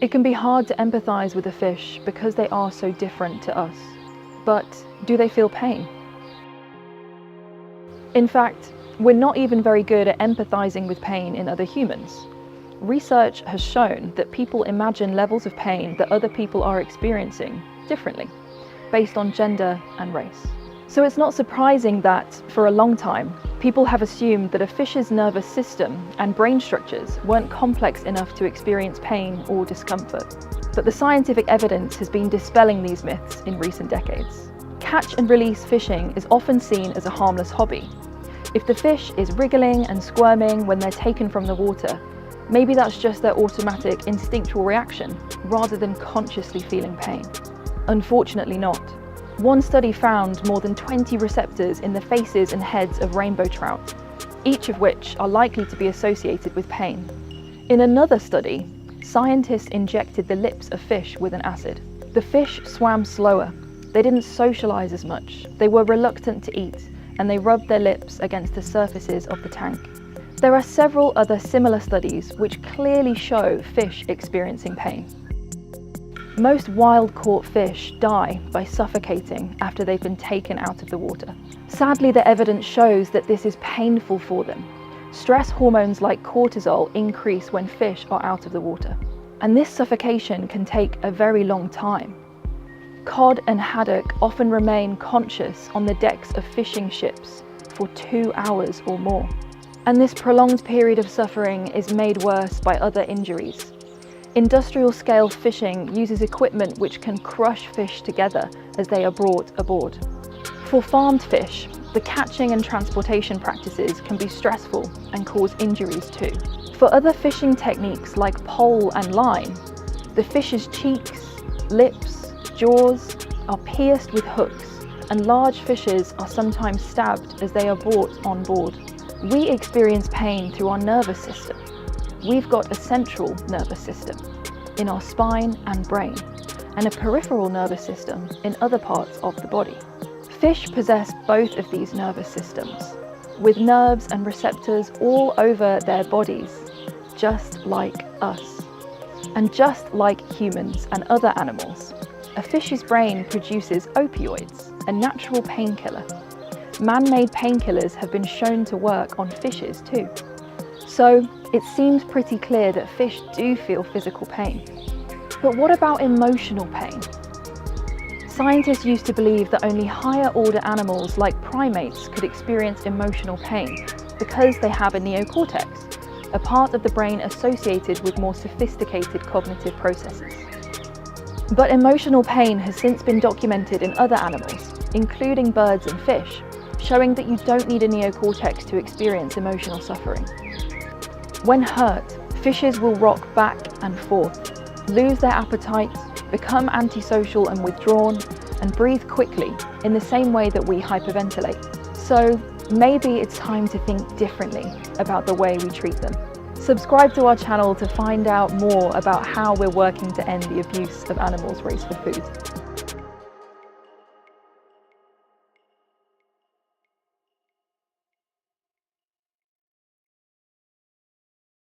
It can be hard to empathize with a fish because they are so different to us. But do they feel pain? In fact, we're not even very good at empathizing with pain in other humans. Research has shown that people imagine levels of pain that other people are experiencing differently, based on gender and race. So it's not surprising that, for a long time, people have assumed that a fish's nervous system and brain structures weren't complex enough to experience pain or discomfort. But the scientific evidence has been dispelling these myths in recent decades. Catch and release fishing is often seen as a harmless hobby. If the fish is wriggling and squirming when they're taken from the water, maybe that's just their automatic instinctual reaction, rather than consciously feeling pain. Unfortunately not. One study found more than 20 receptors in the faces and heads of rainbow trout, each of which are likely to be associated with pain. In another study, scientists injected the lips of fish with an acid. The fish swam slower, they didn't socialize as much, they were reluctant to eat, and they rubbed their lips against the surfaces of the tank. There are several other similar studies which clearly show fish experiencing pain. Most wild-caught fish die by suffocating after they've been taken out of the water. Sadly, the evidence shows that this is painful for them. Stress hormones like cortisol increase when fish are out of the water, and this suffocation can take a very long time. Cod and haddock often remain conscious on the decks of fishing ships for 2 hours or more. And this prolonged period of suffering is made worse by other injuries. Industrial-scale fishing uses equipment which can crush fish together as they are brought aboard. For farmed fish, the catching and transportation practices can be stressful and cause injuries too. For other fishing techniques like pole and line, the fish's cheeks, lips, jaws are pierced with hooks, and large fishes are sometimes stabbed as they are brought on board. We experience pain through our nervous system. We've got a central nervous system in our spine and brain, and a peripheral nervous system in other parts of the body. Fish possess both of these nervous systems, with nerves and receptors all over their bodies, just like us. And just like humans and other animals, a fish's brain produces opioids, a natural painkiller. Man-made painkillers have been shown to work on fishes too. So it seems pretty clear that fish do feel physical pain. But what about emotional pain? Scientists used to believe that only higher order animals like primates could experience emotional pain because they have a neocortex, a part of the brain associated with more sophisticated cognitive processes. But emotional pain has since been documented in other animals, including birds and fish, showing that you don't need a neocortex to experience emotional suffering. When hurt, fishes will rock back and forth, lose their appetite, become antisocial and withdrawn, and breathe quickly in the same way that we hyperventilate. So maybe it's time to think differently about the way we treat them. Subscribe to our channel to find out more about how we're working to end the abuse of animals raised for food.